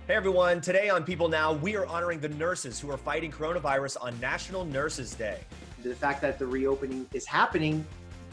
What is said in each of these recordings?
Hey everyone, today on People Now, we are honoring the nurses who are fighting coronavirus on National Nurses Day. The fact that the reopening is happening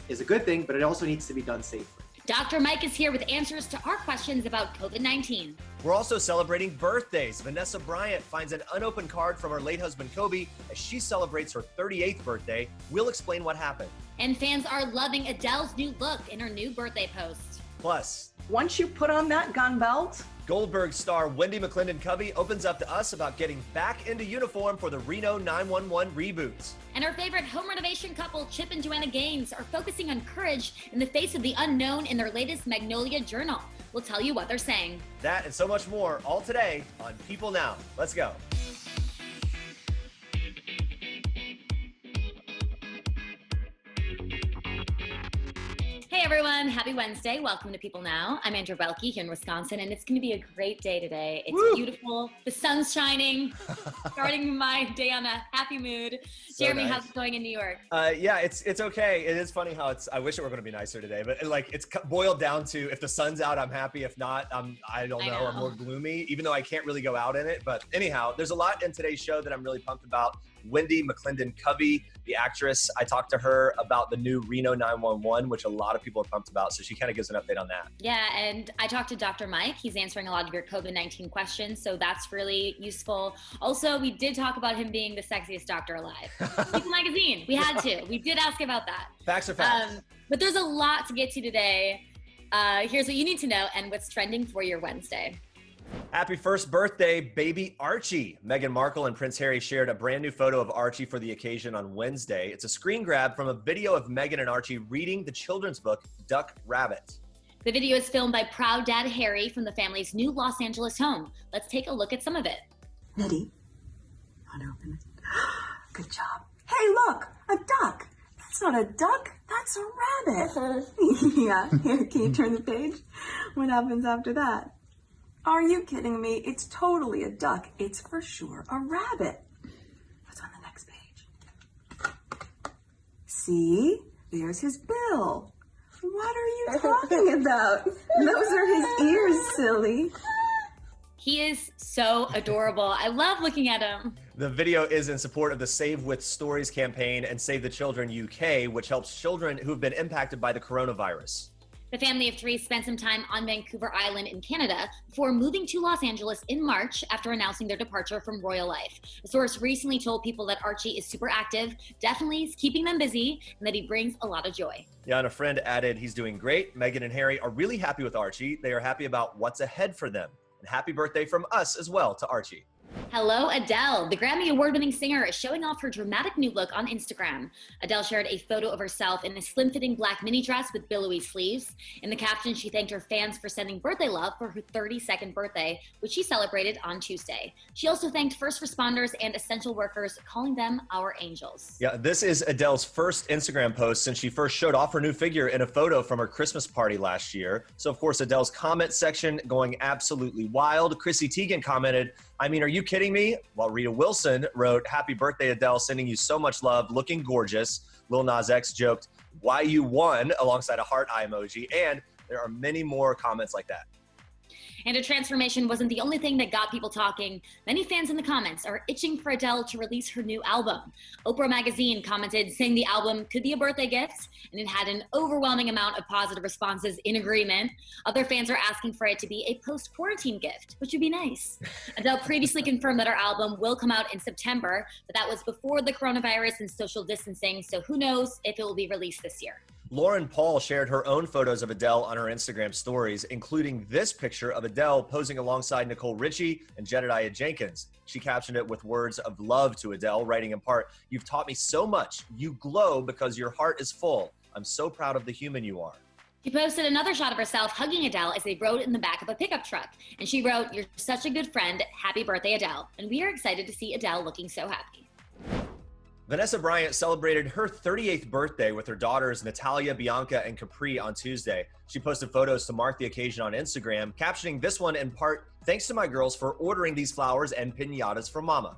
is a good thing, but it also needs to be done safely. Dr. Mike is here with answers to our questions about COVID-19. We're also celebrating birthdays. Vanessa Bryant finds an unopened card from her late husband Kobe as she celebrates her 38th birthday. We'll explain what happened. And fans are loving Adele's new look in her new birthday post. Plus, once you put on that gun belt, Goldberg star Wendy McClendon-Covey opens up to us about getting back into uniform for the Reno 911 reboots. And our favorite home renovation couple, Chip and Joanna Gaines, are focusing on courage in the face of the unknown in their latest Magnolia Journal. We'll tell you what they're saying. That and so much more, all today on People Now. Let's go. Hey everyone, happy Wednesday. Welcome to People Now. I'm Andrea Boehlke here in Wisconsin, and it's going to be a great day today. It's beautiful. The sun's shining, starting my day on a happy mood. So Jeremy, nice. how's it going in New York? Yeah, it's okay. It is funny how I wish it were going to be nicer today, but it's boiled down to if the sun's out, I'm happy. If not, I don't know. I'm more gloomy, even though I can't really go out in it. But anyhow, there's a lot in today's show that I'm really pumped about. Wendy McClendon-Covey, the actress, I talked to her about the new Reno 911, which a lot of people are pumped about. So she kind of gives an update on that. Yeah, and I talked to Dr. Mike. He's answering a lot of your COVID-19 questions, so that's really useful. Also, we did talk about him being the sexiest doctor alive. People Magazine, we had to. We did ask about that. Facts are facts. But there's a lot to get to today. Here's what you need to know and what's trending for your Wednesday. Happy first birthday, baby Archie. Meghan Markle and Prince Harry shared a brand new photo of Archie for the occasion on Wednesday. It's a screen grab from a video of Meghan and Archie reading the children's book, Duck Rabbit. The video is filmed by proud dad Harry from the family's new Los Angeles home. Let's take a look at some of it. Ready? Want to open it? Good job. Hey, look, a duck. That's not a duck. That's a rabbit. Yeah, here, can you turn the page? What happens after that? Are you kidding me? It's totally a duck. It's for sure a rabbit. What's on the next page? See? There's his bill. What are you talking about? Those are his ears, silly. He is so adorable. I love looking at him. The video is in support of the Save With Stories campaign and Save the Children UK, which helps children who have been impacted by the coronavirus. The family of three spent some time on Vancouver Island in Canada before moving to Los Angeles in March after announcing their departure from royal life. A source recently told People that Archie is super active, definitely is keeping them busy, and that he brings a lot of joy. Yeah, and a friend added, he's doing great. Meghan and Harry are really happy with Archie. They are happy about what's ahead for them. And happy birthday from us as well to Archie. Hello, Adele. The Grammy Award-winning singer is showing off her dramatic new look on Instagram. Adele shared a photo of herself in a slim-fitting black mini dress with billowy sleeves. In the caption, she thanked her fans for sending birthday love for her 32nd birthday, which she celebrated on Tuesday. She also thanked first responders and essential workers, calling them our angels. Yeah, this is Adele's first Instagram post since she first showed off her new figure in a photo from her Christmas party last year. So, of course, Adele's comment section going absolutely wild. Chrissy Teigen commented, I mean, are you kidding me? While Rita Wilson wrote, happy birthday, Adele, sending you so much love, looking gorgeous. Lil Nas X joked, why you won, alongside a heart eye emoji. And there are many more comments like that. And her transformation wasn't the only thing that got people talking. Many fans in the comments are itching for Adele to release her new album. Oprah Magazine commented saying the album could be a birthday gift, and it had an overwhelming amount of positive responses in agreement. Other fans are asking for it to be a post-quarantine gift, which would be nice. Adele previously confirmed that her album will come out in September, but that was before the coronavirus and social distancing, so who knows if it will be released this year. Lauren Paul shared her own photos of Adele on her Instagram stories, including this picture of Adele posing alongside Nicole Richie and Jedediah Jenkins. She captioned it with words of love to Adele, writing in part, you've taught me so much. You glow because your heart is full. I'm so proud of the human you are. She posted another shot of herself hugging Adele as they rode in the back of a pickup truck. And she wrote, you're such a good friend. Happy birthday, Adele. And we are excited to see Adele looking so happy. Vanessa Bryant celebrated her 38th birthday with her daughters Natalia, Bianca, and Capri on Tuesday. She posted photos to mark the occasion on Instagram, captioning this one in part, thanks to my girls for ordering these flowers and piñatas for Mama.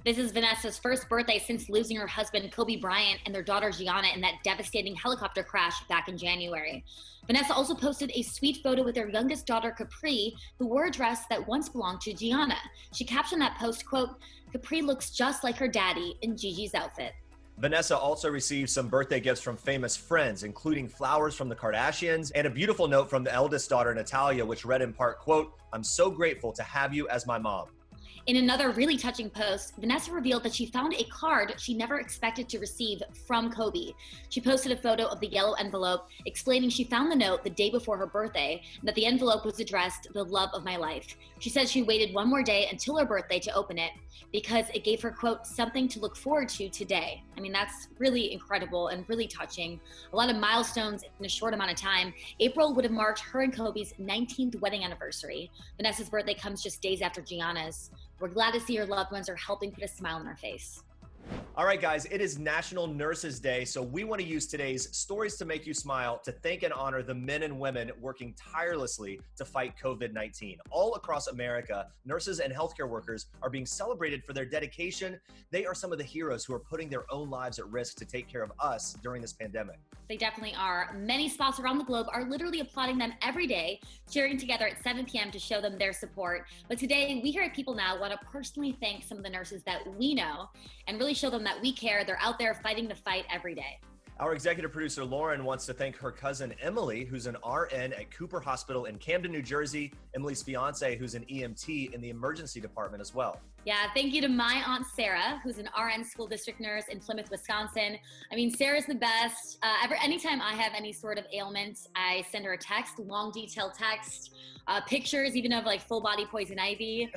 This is Vanessa's first birthday since losing her husband, Kobe Bryant, and their daughter, Gianna, in that devastating helicopter crash back in January. Vanessa also posted a sweet photo with their youngest daughter, Capri, who wore a dress that once belonged to Gianna. She captioned that post, quote, "Capri looks just like her daddy in Gigi's outfit." Vanessa also received some birthday gifts from famous friends, including flowers from the Kardashians and a beautiful note from the eldest daughter, Natalia, which read in part, quote, "I'm so grateful to have you as my mom." In another really touching post, Vanessa revealed that she found a card she never expected to receive from Kobe. She posted a photo of the yellow envelope, explaining she found the note the day before her birthday, and that the envelope was addressed, "The love of my life." She says she waited one more day until her birthday to open it because it gave her, quote, "something to look forward to today." I mean, that's really incredible and really touching. A lot of milestones in a short amount of time. April would have marked her and Kobe's 19th wedding anniversary. Vanessa's birthday comes just days after Gianna's. We're glad to see your loved ones are helping put a smile on our face. All right, guys, it is National Nurses Day, so we want to use today's Stories to Make You Smile to thank and honor the men and women working tirelessly to fight COVID-19. All across America, nurses and healthcare workers are being celebrated for their dedication. They are some of the heroes who are putting their own lives at risk to take care of us during this pandemic. They definitely are. Many spots around the globe are literally applauding them every day, cheering together at 7 p.m. to show them their support. But today, we here at People Now want to personally thank some of the nurses that we know and really show them that we care. They're out there fighting the fight every day. Our executive producer, Lauren, wants to thank her cousin, Emily, who's an RN at Cooper Hospital in Camden, New Jersey, Emily's fiance, who's an EMT in the emergency department as well. Yeah, thank you to my Aunt Sarah, who's an RN school district nurse in Plymouth, Wisconsin. I mean, Sarah's the best. Anytime I have any sort of ailment, I send her a text, long detailed text, pictures even of like full body poison ivy.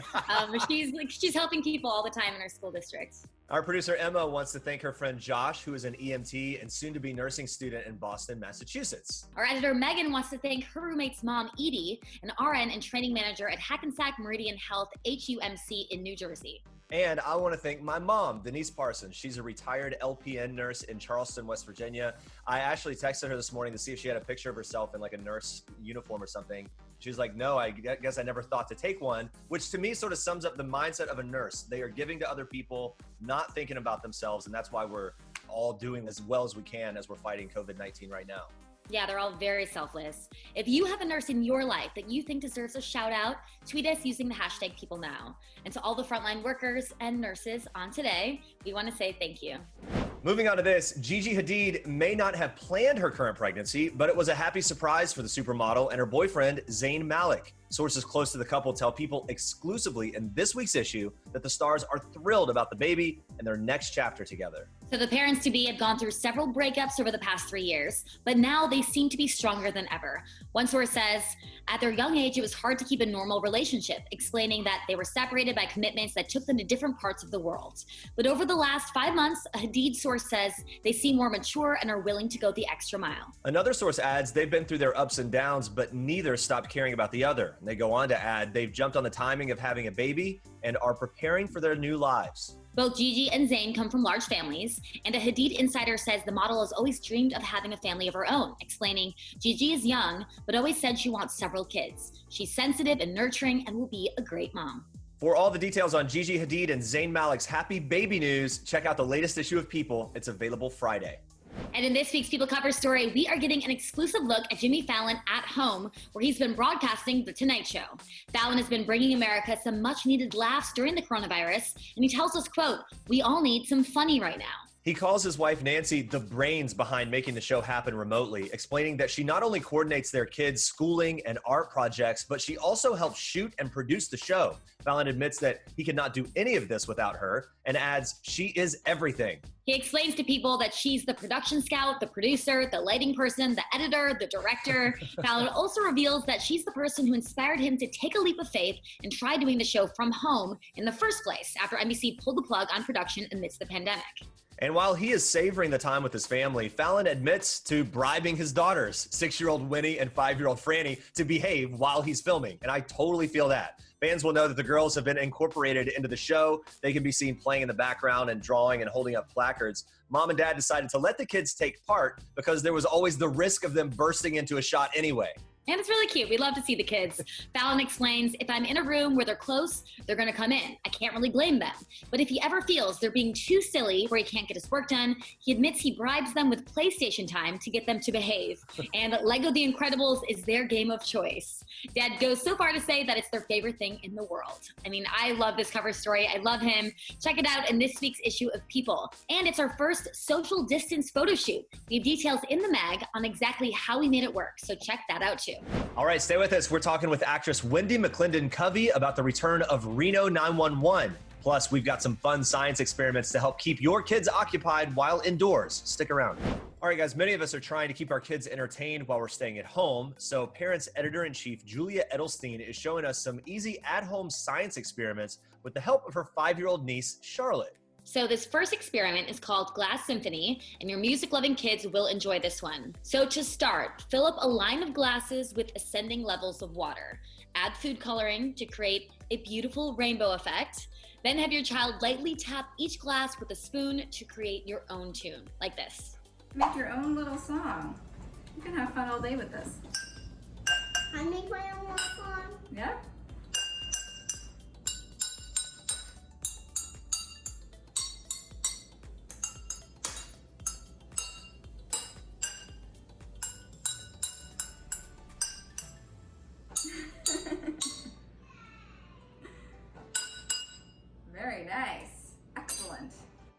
She's helping people all the time in our school district. Our producer, Emma, wants to thank her friend Josh, who is an EMT and soon-to-be nursing student in Boston, Massachusetts. Our editor, Megan, wants to thank her roommate's mom, Edie, an RN and training manager at Hackensack Meridian Health, HUMC in New Jersey. And I want to thank my mom, Denise Parsons. She's a retired LPN nurse in Charleston, West Virginia. I actually texted her this morning to see if she had a picture of herself in like a nurse uniform or something. She's like, no, I guess I never thought to take one, which to me sort of sums up the mindset of a nurse. They are giving to other people, not thinking about themselves. And that's why we're all doing as well as we can as we're fighting COVID-19 right now. Yeah, they're all very selfless. If you have a nurse in your life that you think deserves a shout out, tweet us using the hashtag PeopleNow. And to all the frontline workers and nurses on today, we want to say thank you. Moving on to this, Gigi Hadid may not have planned her current pregnancy, but it was a happy surprise for the supermodel and her boyfriend, Zayn Malik. Sources close to the couple tell People exclusively in this week's issue that the stars are thrilled about the baby and their next chapter together. So the parents-to-be have gone through several breakups over the past 3 years, but now they seem to be stronger than ever. One source says, at their young age, it was hard to keep a normal relationship, explaining that they were separated by commitments that took them to different parts of the world. But over the last 5 months, a Hadid source says they seem more mature and are willing to go the extra mile. Another source adds they've been through their ups and downs, but neither stopped caring about the other. And they go on to add they've jumped on the timing of having a baby and are preparing for their new lives. Both Gigi and Zayn come from large families, and a Hadid insider says the model has always dreamed of having a family of her own, explaining Gigi is young, but always said she wants several kids. She's sensitive and nurturing and will be a great mom. For all the details on Gigi Hadid and Zayn Malik's happy baby news, check out the latest issue of People. It's available Friday. And in this week's People Cover story, we are getting an exclusive look at Jimmy Fallon at home, where he's been broadcasting The Tonight Show. Fallon has been bringing America some much-needed laughs during the coronavirus, and he tells us, quote, we all need some funny right now. He calls his wife, Nancy, the brains behind making the show happen remotely, explaining that she not only coordinates their kids' schooling and art projects, but she also helps shoot and produce the show. Fallon admits that he could not do any of this without her and adds she is everything. He explains to People that she's the production scout, the producer, the lighting person, the editor, the director. Fallon also reveals that she's the person who inspired him to take a leap of faith and try doing the show from home in the first place after NBC pulled the plug on production amidst the pandemic. And while he is savoring the time with his family, Fallon admits to bribing his daughters, 6-year-old Winnie and 5-year-old Franny, to behave while he's filming. And I totally feel that. Fans will know that the girls have been incorporated into the show. They can be seen playing in the background and drawing and holding up placards. Mom and Dad decided to let the kids take part because there was always the risk of them bursting into a shot anyway. And it's really cute. We love to see the kids. Fallon explains, if I'm in a room where they're close, they're going to come in. I can't really blame them. But if he ever feels they're being too silly where he can't get his work done, he admits he bribes them with PlayStation time to get them to behave. And Lego The Incredibles is their game of choice. Dad goes so far to say that it's their favorite thing in the world. I mean, I love this cover story. I love him. Check it out in this week's issue of People. And it's our first social distance photo shoot. We have details in the mag on exactly how we made it work, so check that out too. All right, stay with us. We're talking with actress Wendy McClendon-Covey about the return of Reno 911. Plus, we've got some fun science experiments to help keep your kids occupied while indoors. Stick around. All right, guys, many of us are trying to keep our kids entertained while we're staying at home. So Parents Editor-in-Chief Julia Edelstein is showing us some easy at-home science experiments with the help of her 5-year-old niece, Charlotte. So this first experiment is called Glass Symphony, and your music-loving kids will enjoy this one. So to start, fill up a line of glasses with ascending levels of water. Add food coloring to create a beautiful rainbow effect. Then have your child lightly tap each glass with a spoon to create your own tune, like this. Make your own little song. You can have fun all day with this. I make my own song. Yeah? Very nice. Excellent.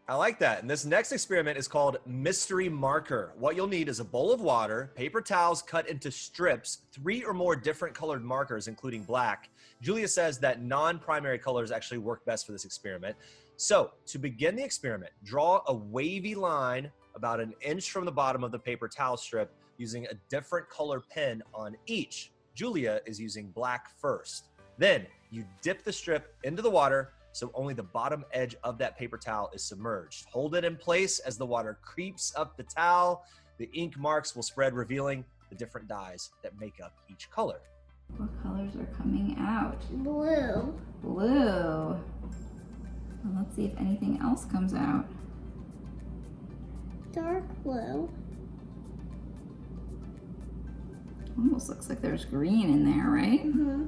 I like that. And this next experiment is called Mystery Marker. What you'll need is a bowl of water, paper towels cut into strips, 3 or more different colored markers, including black. Julia says that non-primary colors actually work best for this experiment. So to begin the experiment, draw a wavy line about 1 inch from the bottom of the paper towel strip using a different color pen on each. Julia is using black first. Then you dip the strip into the water so only the bottom edge of that paper towel is submerged. Hold it in place as the water creeps up the towel. The ink marks will spread, revealing the different dyes that make up each color. What colors are coming out? Blue. Blue. Well, let's see if anything else comes out. Dark blue. Almost looks like there's green in there, right? Mm-hmm.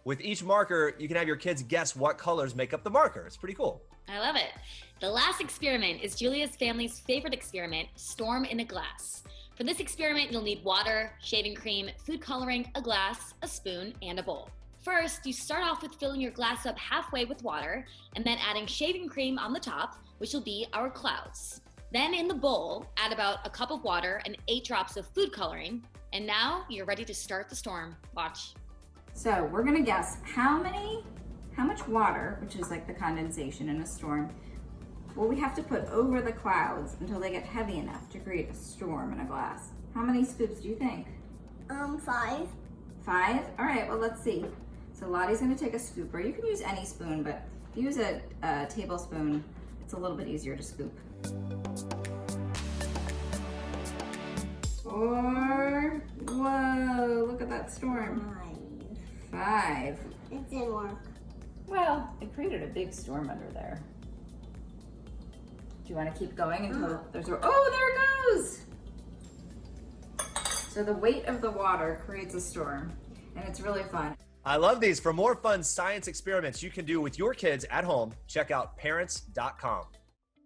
With each marker, you can have your kids guess what colors make up the marker. It's pretty cool. I love it. The last experiment is Julia's family's favorite experiment, Storm in a Glass. For this experiment, you'll need water, shaving cream, food coloring, a glass, a spoon, and a bowl. First, you start off with filling your glass up halfway with water and then adding shaving cream on the top, which will be our clouds. Then in the bowl, add about a cup of water and 8 drops of food coloring. And now you're ready to start the storm. Watch. So we're gonna guess how much water, which is like the condensation in a storm, will we have to put over the clouds until they get heavy enough to create a storm in a glass. How many scoops do you think? 5. 5? All right, well, let's see. So Lottie's gonna take a scoop, or you can use any spoon, but if you use a tablespoon, it's a little bit easier to scoop. 4, whoa, look at that storm. 5. It didn't work. Well, it created a big storm under there. Do you want to keep going until there's a, oh, there it goes! So the weight of the water creates a storm, and it's really fun. I love these. For more fun science experiments you can do with your kids at home, check out parents.com.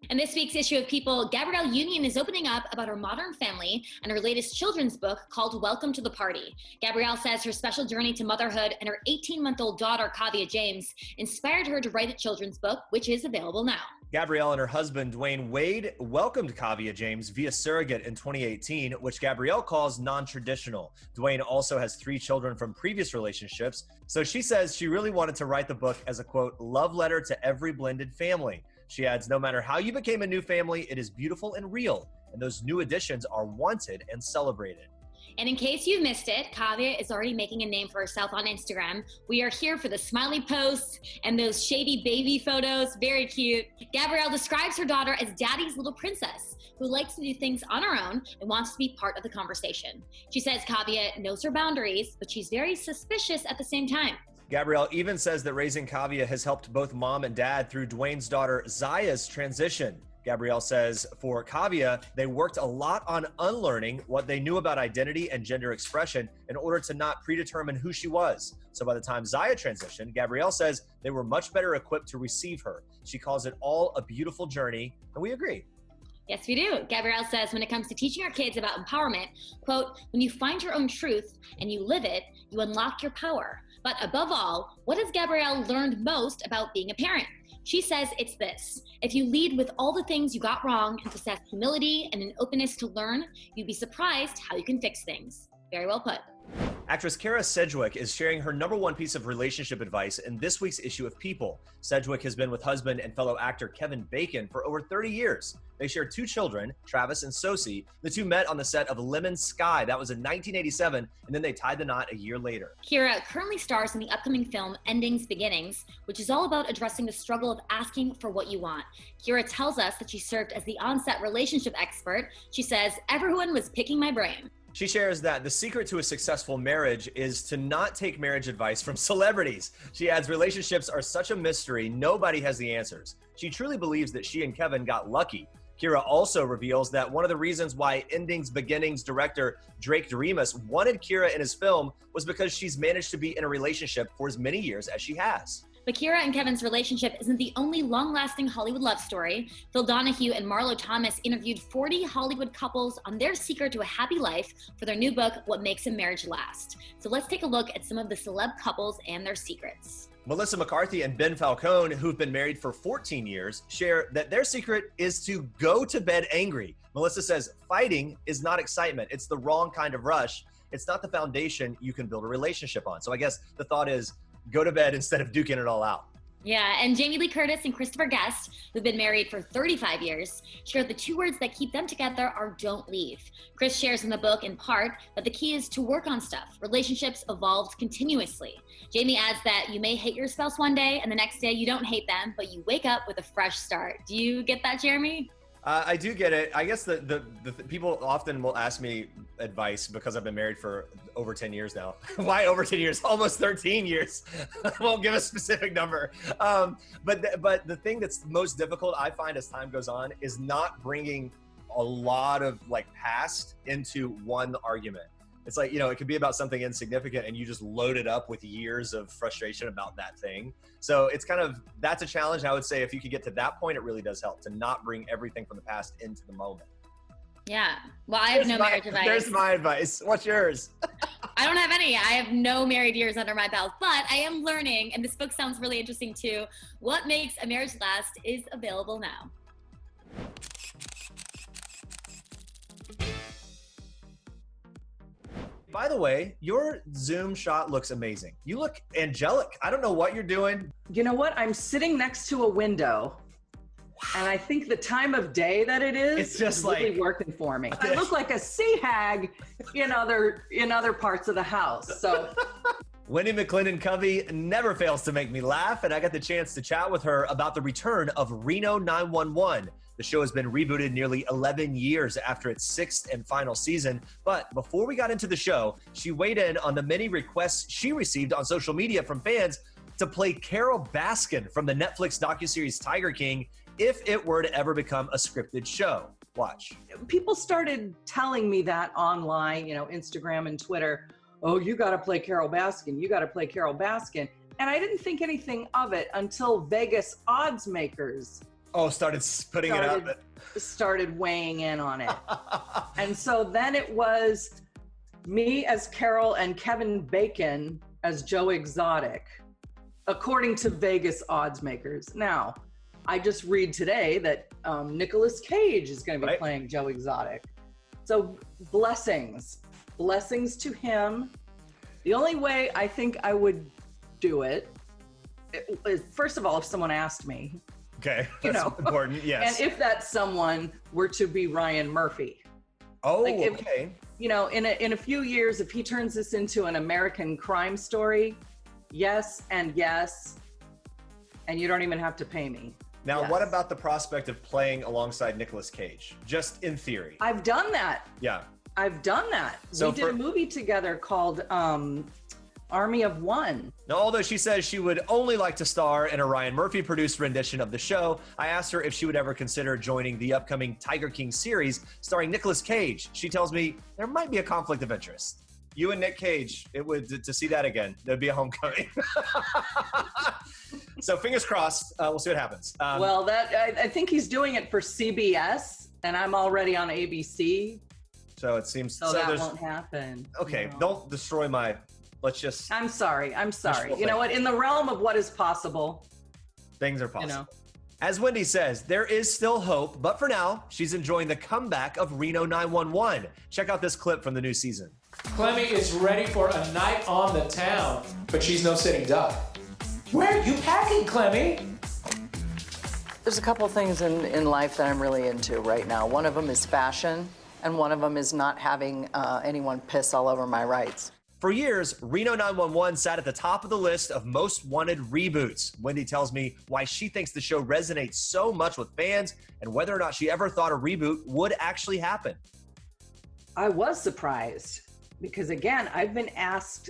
In this week's issue of People, Gabrielle Union is opening up about her modern family and her latest children's book called Welcome to the Party. Gabrielle says her special journey to motherhood and her 18-month-old daughter, Kavia James, inspired her to write a children's book, which is available now. Gabrielle and her husband, Dwayne Wade, welcomed Kavia James via surrogate in 2018, which Gabrielle calls non-traditional. Dwayne also has 3 children from previous relationships, so she says she really wanted to write the book as a, quote, love letter to every blended family. She adds, no matter how you became a new family, it is beautiful and real, and those new additions are wanted and celebrated. And in case you missed it, Kavia is already making a name for herself on Instagram. We are here for the smiley posts and those shady baby photos. Very cute. Gabrielle describes her daughter as daddy's little princess who likes to do things on her own and wants to be part of the conversation. She says Kavia knows her boundaries, but she's very suspicious at the same time. Gabrielle even says that raising Kavia has helped both mom and dad through Dwayne's daughter Zaya's transition. Gabrielle says for Kavya, they worked a lot on unlearning what they knew about identity and gender expression in order to not predetermine who she was. So by the time Zaya transitioned, Gabrielle says they were much better equipped to receive her. She calls it all a beautiful journey, and we agree. Yes, we do. Gabrielle says when it comes to teaching our kids about empowerment, quote, when you find your own truth and you live it, you unlock your power. But above all, what has Gabrielle learned most about being a parent? She says it's this: if you lead with all the things you got wrong and possess humility and an openness to learn, you'd be surprised how you can fix things. Very well put. Actress Kara Sedgwick is sharing her #1 piece of relationship advice in this week's issue of People. Sedgwick has been with husband and fellow actor Kevin Bacon for over 30 years. They share 2 children, Travis and Sosie. The two met on the set of Lemon Sky. That was in 1987, and then they tied the knot a year later. Kira currently stars in the upcoming film Endings Beginnings, which is all about addressing the struggle of asking for what you want. Kira tells us that she served as the on-set relationship expert. She says, everyone was picking my brain. She shares that the secret to a successful marriage is to not take marriage advice from celebrities. She adds, relationships are such a mystery, nobody has the answers. She truly believes that she and Kevin got lucky. Kira also reveals that one of the reasons why Endings Beginnings director Drake Doremus wanted Kira in his film was because she's managed to be in a relationship for as many years as she has. But Kira and Kevin's relationship isn't the only long-lasting Hollywood love story. Phil Donahue and Marlo Thomas interviewed 40 Hollywood couples on their secret to a happy life for their new book, What Makes a Marriage Last. So let's take a look at some of the celeb couples and their secrets. Melissa McCarthy and Ben Falcone, who've been married for 14 years, share that their secret is to go to bed angry. Melissa says, fighting is not excitement. It's the wrong kind of rush. It's not the foundation you can build a relationship on. So I guess the thought is, go to bed instead of duking it all out. Yeah, and Jamie Lee Curtis and Christopher Guest, who've been married for 35 years, share the 2 words that keep them together are don't leave. Chris shares in the book, in part, that the key is to work on stuff. Relationships evolve continuously. Jamie adds that you may hate your spouse one day, and the next day you don't hate them, but you wake up with a fresh start. Do you get that, Jeremy? I do get it. I guess the people often will ask me advice because I've been married for over 10 years now. Why over 10 years? Almost 13 years. I won't give a specific number. But the thing that's most difficult, I find, as time goes on, is not bringing a lot of past into one argument. It's like, it could be about something insignificant and you just load it up with years of frustration about that thing. So it's that's a challenge. I would say if you could get to that point, it really does help to not bring everything from the past into the moment. Yeah. Well, I have no marriage advice. There's my advice. What's yours? I don't have any. I have no married years under my belt, but I am learning, and this book sounds really interesting too. What Makes a Marriage Last is available now. By the way, your Zoom shot looks amazing. You look angelic. I don't know what you're doing. You know what? I'm sitting next to a window. And I think the time of day that it is, it's just really working for me. I look like a sea hag in other parts of the house. So Wendy McClendon Covey never fails to make me laugh, and I got the chance to chat with her about the return of Reno 911. The show has been rebooted nearly 11 years after its 6th and final season. But before we got into the show, she weighed in on the many requests she received on social media from fans to play Carol Baskin from the Netflix docuseries Tiger King if it were to ever become a scripted show. Watch. People started telling me that online, Instagram and Twitter. Oh, you got to play Carol Baskin. You got to play Carol Baskin. And I didn't think anything of it until Vegas odds makers started weighing in on it. And so then it was me as Carol and Kevin Bacon as Joe Exotic, according to Vegas odds makers. Now, I just read today that Nicolas Cage is going to be playing Joe Exotic. So blessings to him. The only way I think I would do it is, first of all, if someone asked me. Okay, that's important, yes. And if that someone were to be Ryan Murphy. Oh, okay. In a few years, if he turns this into an American crime story, yes, and you don't even have to pay me. Now, What about the prospect of playing alongside Nicolas Cage? Just in theory. I've done that. Yeah. I've done that. So we did a movie together called army of one. Now, although she says she would only like to star in a Ryan Murphy-produced rendition of the show, I asked her if she would ever consider joining the upcoming Tiger King series starring Nicolas Cage. She tells me there might be a conflict of interest. You and Nick Cage, it would to see that again. There'd be a homecoming. So fingers crossed. We'll see what happens. Well, I think he's doing it for CBS, and I'm already on ABC. So it seems so that won't happen. Okay, you know? Don't destroy my. Let's just. I'm sorry. You know what? In the realm of what is possible, things are possible. You know. As Wendy says, there is still hope, but for now, she's enjoying the comeback of Reno 911. Check out this clip from the new season. Clemmy is ready for a night on the town, but she's no sitting duck. Where are you packing, Clemmy? There's a couple things in life that I'm really into right now. One of them is fashion, and one of them is not having anyone piss all over my rights. For years, Reno 911 sat at the top of the list of most wanted reboots. Wendy tells me why she thinks the show resonates so much with fans and whether or not she ever thought a reboot would actually happen. I was surprised because, again, I've been asked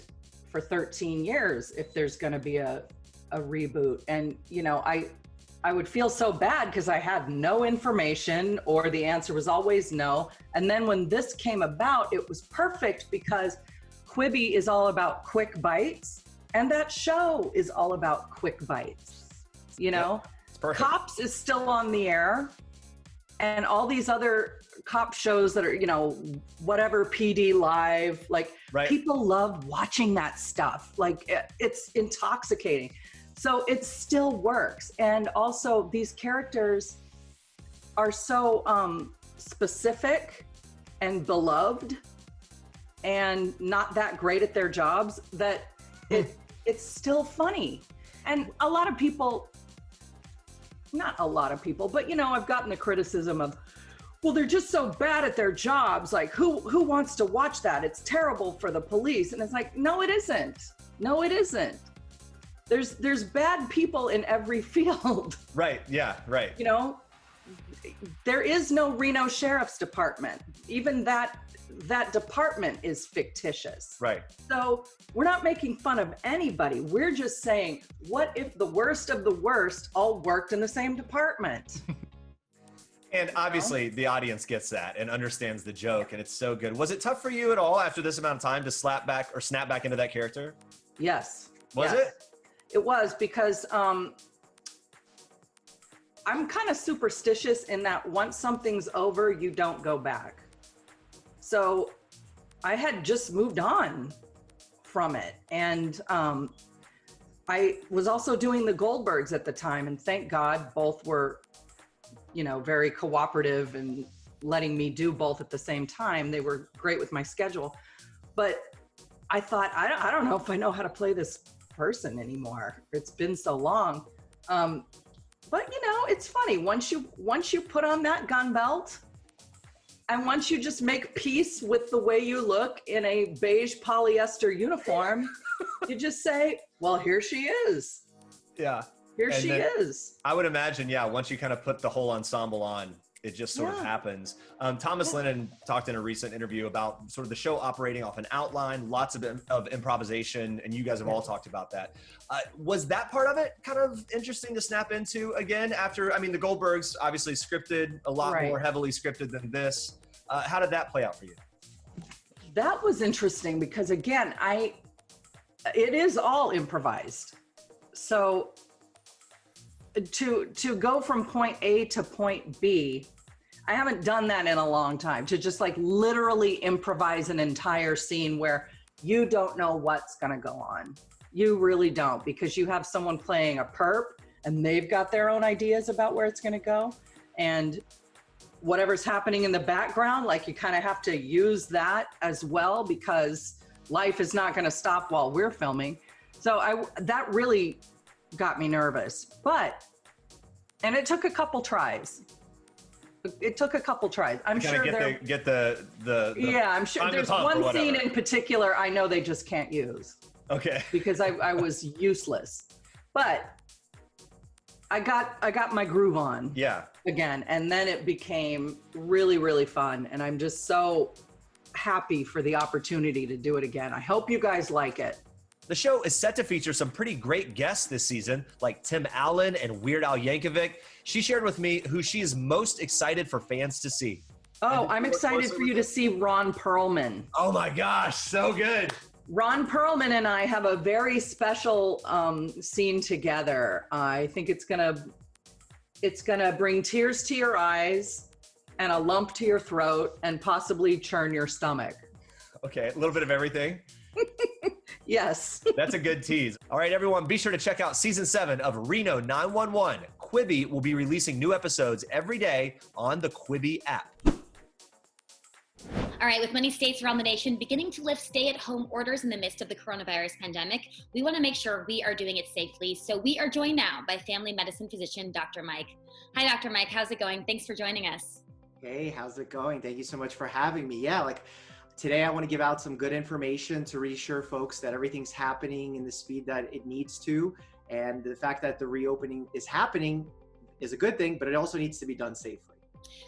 for 13 years if there's going to be a reboot. And, you know, I would feel so bad because I had no information or the answer was always no. And then when this came about, it was perfect because Quibi is all about quick bites, and that show is all about quick bites. You know, Cops is still on the air, and all these other cop shows that are, you know, whatever, PD Live, like people love watching that stuff. Like it's intoxicating. So it still works. And also these characters are so specific and beloved and not that great at their jobs that it's still funny. And a lot of people, not a lot of people, but you know, I've gotten the criticism of, well, they're just so bad at their jobs. Like who wants to watch that? It's terrible for the police. And it's like, no, it isn't. No, it isn't. There's bad people in every field. Right, yeah, right. You know, there is no Reno Sheriff's Department. Even that department is fictitious. Right. So we're not making fun of anybody. We're just saying, what if the worst of the worst all worked in the same department? And obviously the audience gets that and understands the joke, and it's so good. Was it tough for you at all after this amount of time to snap back into that character? Yes. Was it? It was, because I'm kind of superstitious in that once something's over, you don't go back. So I had just moved on from it. And I was also doing the Goldbergs at the time, and thank God both were, you know, very cooperative and letting me do both at the same time. They were great with my schedule. But I thought, I don't know if I know how to play this person anymore. It's been so long. But you know, it's funny. Once you put on that gun belt, and once you just make peace with the way you look in a beige polyester uniform, you just say, well, here she is. Yeah. Here she is. I would imagine, yeah, once you kind of put the whole ensemble on, it just sort of happens. Thomas Lennon talked in a recent interview about sort of the show operating off an outline, lots of improvisation, and you guys have all talked about that. Was that part of it kind of interesting to snap into again after, I mean, the Goldbergs obviously scripted, a lot more heavily scripted than this. How did that play out for you? That was interesting because, again, it is all improvised. So to go from point A to point B, I haven't done that in a long time, to just like literally improvise an entire scene where you don't know what's going to go on. You really don't, because you have someone playing a perp and they've got their own ideas about where it's going to go. And whatever's happening in the background, like you kind of have to use that as well, because life is not going to stop while we're filming. So that really got me nervous, and it took a couple tries. I'm sure get the yeah, I'm sure there's one scene in particular I know they just can't use. Okay. Because I was useless, but I got my groove on. Yeah. Again, and then it became really, really fun, and I'm just so happy for the opportunity to do it again. I hope you guys like it. The show is set to feature some pretty great guests this season, like Tim Allen and Weird Al Yankovic. She shared with me who she is most excited for fans to see. Oh, I'm excited for you to see Ron Perlman. Oh my gosh, so good. Ron Perlman and I have a very special scene together. I think it's gonna bring tears to your eyes and a lump to your throat and possibly churn your stomach. Okay, a little bit of everything. Yes. That's a good tease. All right, everyone, be sure to check out season 7 of Reno 911. Quibi will be releasing new episodes every day on the Quibi app. All right, with many states around the nation beginning to lift stay-at-home orders in the midst of the coronavirus pandemic, we want to make sure we are doing it safely. So we are joined now by family medicine physician, Dr. Mike. Hi, Dr. Mike. How's it going? Thanks for joining us. Hey, how's it going? Thank you so much for having me. Yeah, today I want to give out some good information to reassure folks that everything's happening in the speed that it needs to. And the fact that the reopening is happening is a good thing, but it also needs to be done safely.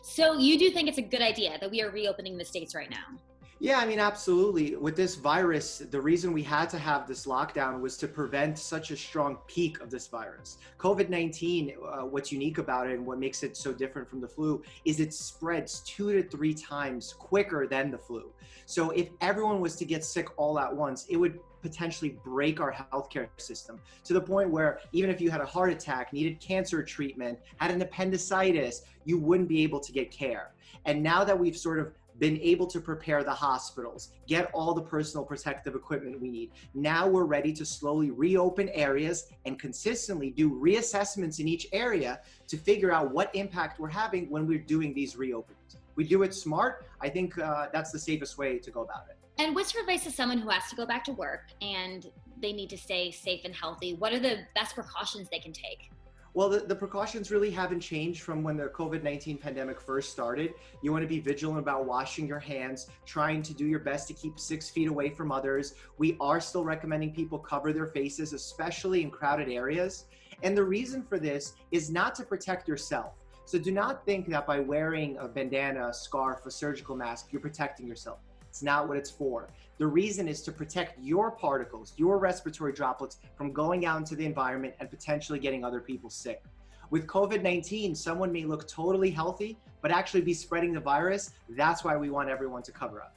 So you do think it's a good idea that we are reopening the states right now? Yeah, I mean, absolutely. With this virus, the reason we had to have this lockdown was to prevent such a strong peak of this virus. COVID-19, what's unique about it and what makes it so different from the flu is it spreads 2 to 3 times quicker than the flu. So if everyone was to get sick all at once, it would potentially break our healthcare system to the point where even if you had a heart attack, needed cancer treatment, had an appendicitis, you wouldn't be able to get care. And now that we've sort of been able to prepare the hospitals, get all the personal protective equipment we need, now we're ready to slowly reopen areas and consistently do reassessments in each area to figure out what impact we're having when we're doing these reopenings. We do it smart. I think that's the safest way to go about it. And what's your advice to someone who has to go back to work and they need to stay safe and healthy? What are the best precautions they can take? Well, the precautions really haven't changed from when the COVID-19 pandemic first started. You want to be vigilant about washing your hands, trying to do your best to keep 6 feet away from others. We are still recommending people cover their faces, especially in crowded areas. And the reason for this is not to protect yourself. So do not think that by wearing a bandana, a scarf, a surgical mask, you're protecting yourself. It's not what it's for. The reason is to protect your particles, your respiratory droplets from going out into the environment and potentially getting other people sick. With COVID-19, someone may look totally healthy, but actually be spreading the virus. That's why we want everyone to cover up.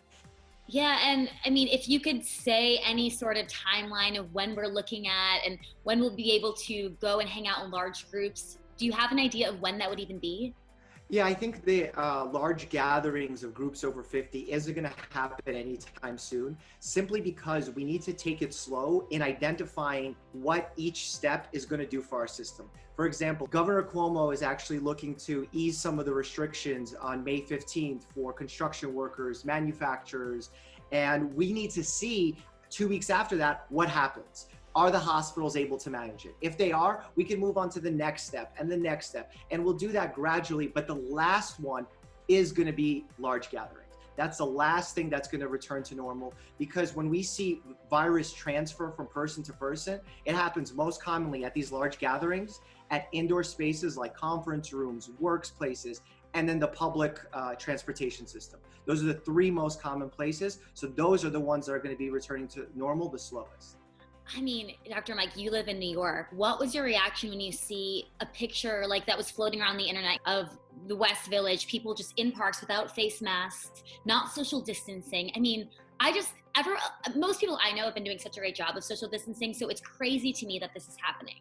Yeah, and I mean, if you could say any sort of timeline of when we're looking at and when we'll be able to go and hang out in large groups, do you have an idea of when that would even be? Yeah, I think the large gatherings of groups over 50 isn't going to happen anytime soon, simply because we need to take it slow in identifying what each step is going to do for our system. For example, Governor Cuomo is actually looking to ease some of the restrictions on May 15th for construction workers, manufacturers, and we need to see 2 weeks after that what happens. Are the hospitals able to manage it? If they are, we can move on to the next step and the next step. And we'll do that gradually. But the last one is going to be large gatherings. That's the last thing that's going to return to normal, because when we see virus transfer from person to person, it happens most commonly at these large gatherings, at indoor spaces like conference rooms, workplaces, and then the public transportation system. Those are the 3 most common places. So those are the ones that are going to be returning to normal the slowest. I mean, Dr. Mike, you live in New York. What was your reaction when you see a picture like that was floating around the internet of the West Village, people just in parks without face masks, not social distancing? I mean, most people I know have been doing such a great job of social distancing, so it's crazy to me that this is happening.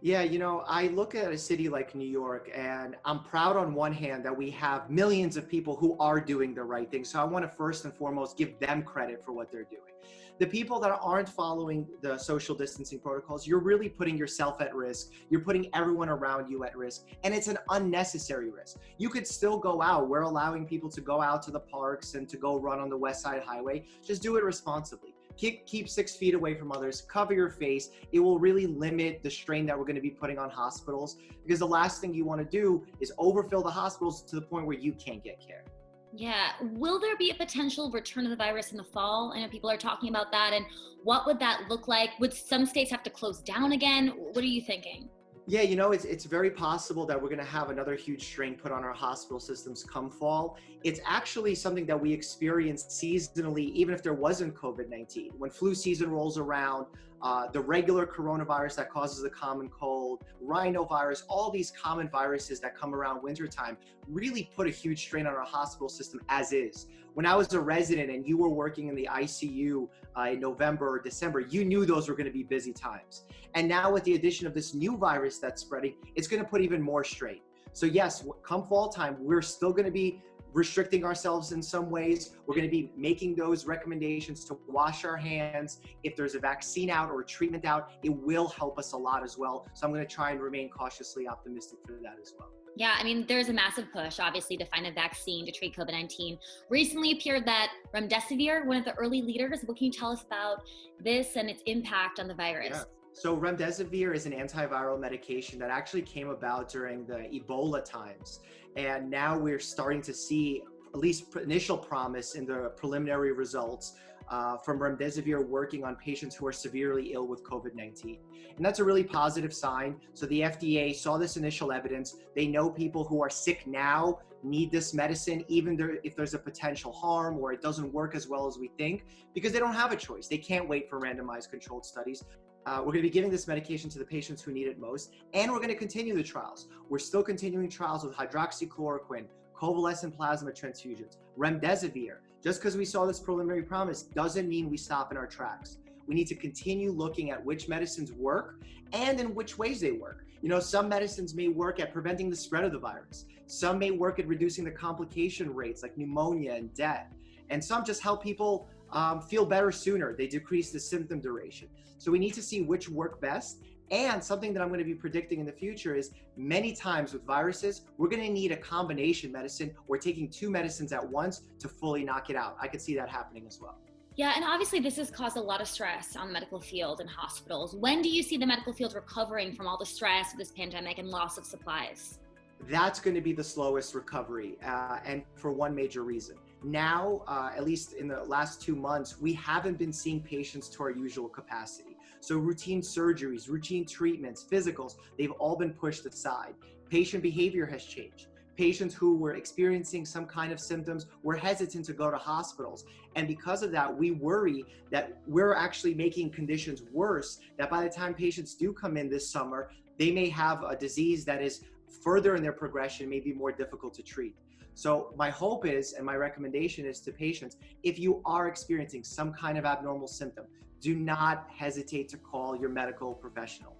Yeah, I look at a city like New York and I'm proud on one hand that we have millions of people who are doing the right thing. So I want to first and foremost give them credit for what they're doing. The people that aren't following the social distancing protocols, you're really putting yourself at risk. You're putting everyone around you at risk. And it's an unnecessary risk. You could still go out. We're allowing people to go out to the parks and to go run on the West Side Highway. Just do it responsibly. Keep 6 feet away from others, cover your face. It will really limit the strain that we're going to be putting on hospitals, because the last thing you want to do is overfill the hospitals to the point where you can't get care. Yeah. Will there be a potential return of the virus in the fall? I know people are talking about that. And what would that look like? Would some states have to close down again? What are you thinking? Yeah, it's very possible that we're going to have another huge strain put on our hospital systems come fall. It's actually something that we experience seasonally, even if there wasn't COVID-19. When flu season rolls around, the regular coronavirus that causes the common cold, rhinovirus, all these common viruses that come around wintertime really put a huge strain on our hospital system as is. When I was a resident and you were working in the ICU in November or December, you knew those were going to be busy times. And now with the addition of this new virus that's spreading, it's going to put even more strain. So yes, come fall time, we're still going to be restricting ourselves in some ways. We're going to be making those recommendations to wash our hands. If there's a vaccine out or a treatment out, it will help us a lot as well. So I'm going to try and remain cautiously optimistic for that as well. Yeah, I mean, there's a massive push, obviously, to find a vaccine to treat COVID-19. Recently appeared that Remdesivir, one of the early leaders. What can you tell us about this and its impact on the virus? Yeah. So Remdesivir is an antiviral medication that actually came about during the Ebola times. And now we're starting to see at least initial promise in the preliminary results from Remdesivir working on patients who are severely ill with COVID-19. And that's a really positive sign. So the FDA saw this initial evidence. They know people who are sick now need this medicine, even if there's a potential harm or it doesn't work as well as we think, because they don't have a choice. They can't wait for randomized controlled studies. We're going to be giving this medication to the patients who need it most, and we're going to continue the trials. We're still continuing trials with hydroxychloroquine, convalescent plasma transfusions, Remdesivir. Just because we saw this preliminary promise doesn't mean we stop in our tracks. We need to continue looking at which medicines work and in which ways they work. Some medicines may work at preventing the spread of the virus. Some may work at reducing the complication rates like pneumonia and death. And some just help people feel better sooner. They decrease the symptom duration. So we need to see which work best. And something that I'm going to be predicting in the future is many times with viruses, we're going to need a combination medicine or taking two medicines at once to fully knock it out. I could see that happening as well. Yeah, and obviously this has caused a lot of stress on the medical field and hospitals. When do you see the medical field recovering from all the stress of this pandemic and loss of supplies? That's going to be the slowest recovery, and for one major reason. Now, at least in the last 2 months, we haven't been seeing patients to our usual capacity. So routine surgeries, routine treatments, physicals, they've all been pushed aside. Patient behavior has changed. Patients who were experiencing some kind of symptoms were hesitant to go to hospitals. And because of that, we worry that we're actually making conditions worse, that by the time patients do come in this summer, they may have a disease that is further in their progression, may be more difficult to treat. So my hope is, and my recommendation is to patients, if you are experiencing some kind of abnormal symptom, do not hesitate to call your medical professional.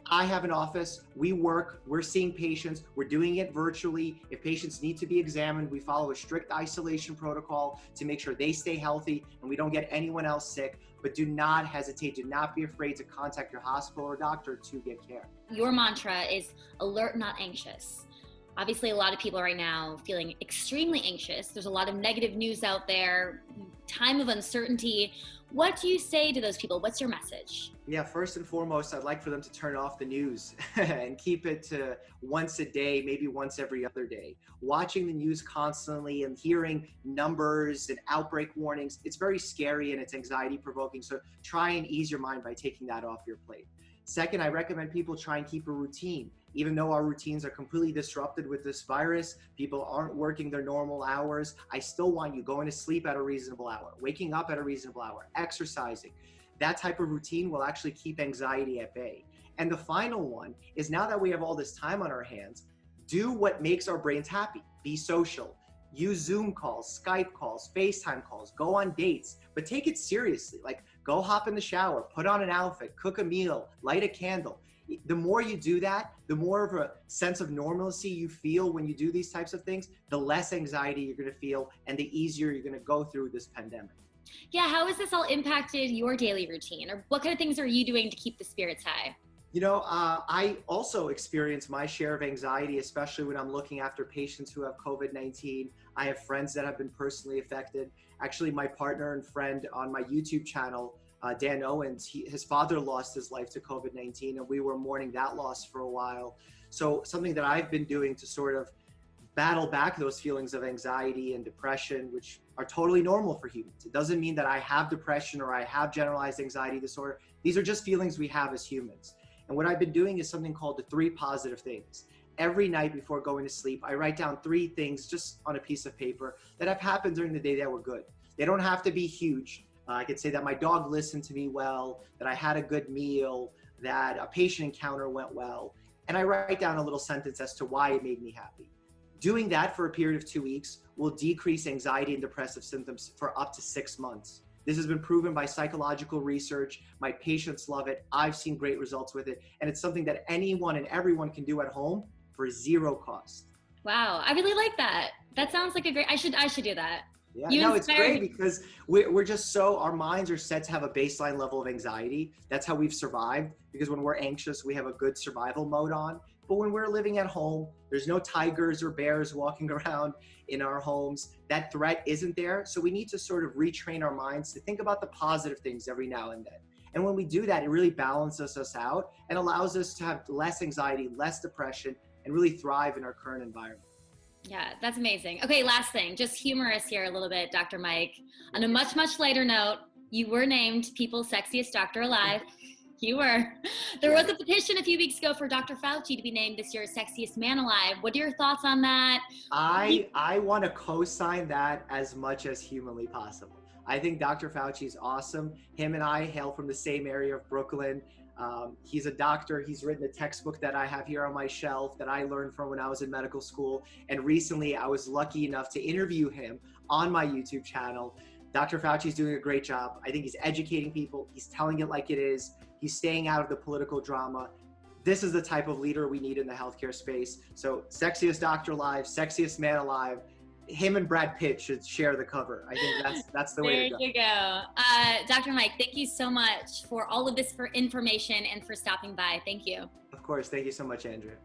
I have an office, we work, we're seeing patients, we're doing it virtually. If patients need to be examined, we follow a strict isolation protocol to make sure they stay healthy and we don't get anyone else sick. But do not hesitate, do not be afraid to contact your hospital or doctor to get care. Your mantra is alert, not anxious. Obviously, a lot of people right now feeling extremely anxious. There's a lot of negative news out there, time of uncertainty. What do you say to those people? What's your message? Yeah, first and foremost, I'd like for them to turn off the news and keep it to once a day, maybe once every other day. Watching the news constantly and hearing numbers and outbreak warnings, it's very scary and it's anxiety provoking. So try and ease your mind by taking that off your plate. Second, I recommend people try and keep a routine. Even though our routines are completely disrupted with this virus, people aren't working their normal hours, I still want you going to sleep at a reasonable hour, waking up at a reasonable hour, exercising. That type of routine will actually keep anxiety at bay. And the final one is, now that we have all this time on our hands, do what makes our brains happy. Be social. Use Zoom calls, Skype calls, FaceTime calls, go on dates, but take it seriously. Like, go hop in the shower, put on an outfit, cook a meal, light a candle. The more you do that, the more of a sense of normalcy you feel when you do these types of things, the less anxiety you're going to feel and the easier you're going to go through this pandemic. Yeah, how has this all impacted your daily routine? Or what kind of things are you doing to keep the spirits high? I also experience my share of anxiety, especially when I'm looking after patients who have COVID-19. I have friends that have been personally affected. Actually, my partner and friend on my YouTube channel, Dan Owens, his father lost his life to COVID-19, and we were mourning that loss for a while. So something that I've been doing to sort of battle back those feelings of anxiety and depression, which are totally normal for humans. It doesn't mean that I have depression or I have generalized anxiety disorder. These are just feelings we have as humans. And what I've been doing is something called the 3 positive things. Every night before going to sleep, I write down 3 things just on a piece of paper that have happened during the day that were good. They don't have to be huge. I could say that my dog listened to me well, that I had a good meal, that a patient encounter went well. And I write down a little sentence as to why it made me happy. Doing that for a period of 2 weeks will decrease anxiety and depressive symptoms for up to 6 months. This has been proven by psychological research. My patients love it. I've seen great results with it. And it's something that anyone and everyone can do at home for 0 cost. Wow, I really like that. That sounds like a great, I should do that. Yeah, You no, it's inspired- great because we're just so, our minds are set to have a baseline level of anxiety. That's how we've survived, because when we're anxious, we have a good survival mode on. But when we're living at home, there's no tigers or bears walking around in our homes. That threat isn't there. So we need to sort of retrain our minds to think about the positive things every now and then. And when we do that, it really balances us out and allows us to have less anxiety, less depression, and really thrive in our current environment. Yeah, that's amazing. Okay, last thing, just humorous here a little bit, Dr. Mike. On a much, much lighter note, you were named People's Sexiest Doctor Alive. You were. There was a petition a few weeks ago for Dr. Fauci to be named this year's Sexiest Man Alive. What are your thoughts on that? I want to co-sign that as much as humanly possible. I think Dr. Fauci is awesome. Him and I hail from the same area of Brooklyn. He's a doctor. He's written a textbook that I have here on my shelf that I learned from when I was in medical school. And recently I was lucky enough to interview him on my YouTube channel. Dr. Fauci's doing a great job. I think he's educating people. He's telling it like it is. He's staying out of the political drama. This is the type of leader we need in the healthcare space. So sexiest doctor alive, sexiest man alive. Him and Brad Pitt should share the cover. I think that's the way to go. There you go. Dr. Mike, thank you so much for all of this for information and for stopping by. Thank you. Of course. Thank you so much, Andrea.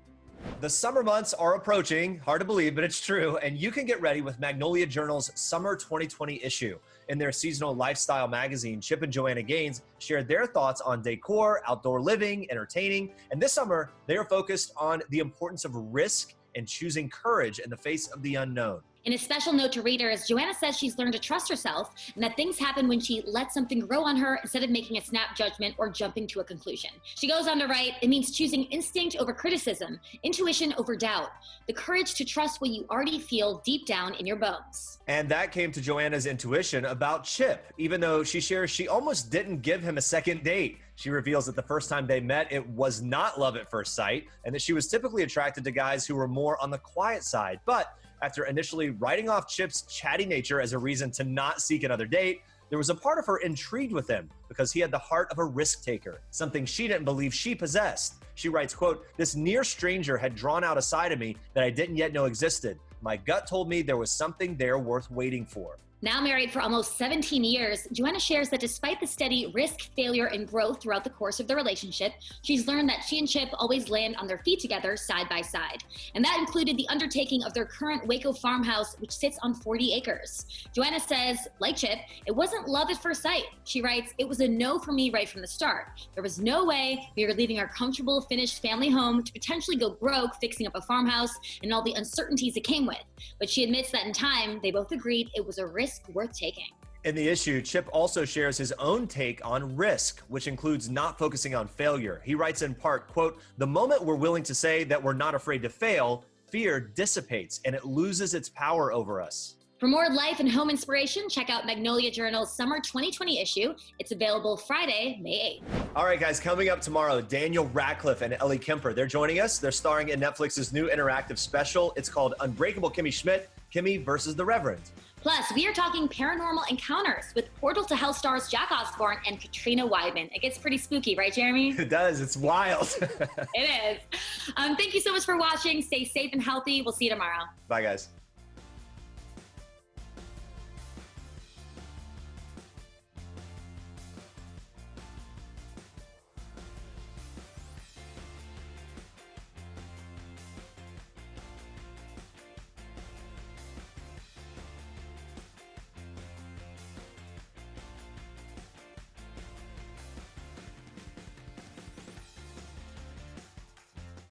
The summer months are approaching, hard to believe, but it's true, and you can get ready with Magnolia Journal's Summer 2020 issue. In their seasonal lifestyle magazine, Chip and Joanna Gaines shared their thoughts on decor, outdoor living, entertaining, and this summer, they are focused on the importance of risk and choosing courage in the face of the unknown. In a special note to readers, Joanna says she's learned to trust herself and that things happen when she lets something grow on her instead of making a snap judgment or jumping to a conclusion. She goes on to write, it means choosing instinct over criticism, intuition over doubt, the courage to trust what you already feel deep down in your bones. And that came to Joanna's intuition about Chip, even though she shares she almost didn't give him a second date. She reveals that the first time they met, it was not love at first sight, and that she was typically attracted to guys who were more on the quiet side. But after initially writing off Chip's chatty nature as a reason to not seek another date, there was a part of her intrigued with him because he had the heart of a risk taker, something she didn't believe she possessed. She writes, quote, "This near stranger had drawn out a side of me that I didn't yet know existed. My gut told me there was something there worth waiting for." Now married for almost 17 years, Joanna shares that despite the steady risk, failure, and growth throughout the course of their relationship, she's learned that she and Chip always land on their feet together side by side. And that included the undertaking of their current Waco farmhouse, which sits on 40 acres. Joanna says, like Chip, it wasn't love at first sight. She writes, it was a no for me right from the start. There was no way we were leaving our comfortable, finished family home to potentially go broke fixing up a farmhouse and all the uncertainties it came with. But she admits that in time, they both agreed it was a risk worth taking. In the issue, Chip also shares his own take on risk, which includes not focusing on failure. He writes in part, quote, "The moment we're willing to say that we're not afraid to fail, fear dissipates and it loses its power over us." For more life and home inspiration, check out Magnolia Journal's Summer 2020 issue. It's available Friday, May 8th. All right, guys, coming up tomorrow, Daniel Radcliffe and Ellie Kemper. They're joining us. They're starring in Netflix's new interactive special. It's called Unbreakable Kimmy Schmidt, Kimmy versus the Reverend. Plus, we are talking paranormal encounters with Portal to Hell stars Jack Osbourne and Katrina Weidman. It gets pretty spooky, right, Jeremy? It does. It's wild. It is. Thank you so much for watching. Stay safe and healthy. We'll see you tomorrow. Bye, guys.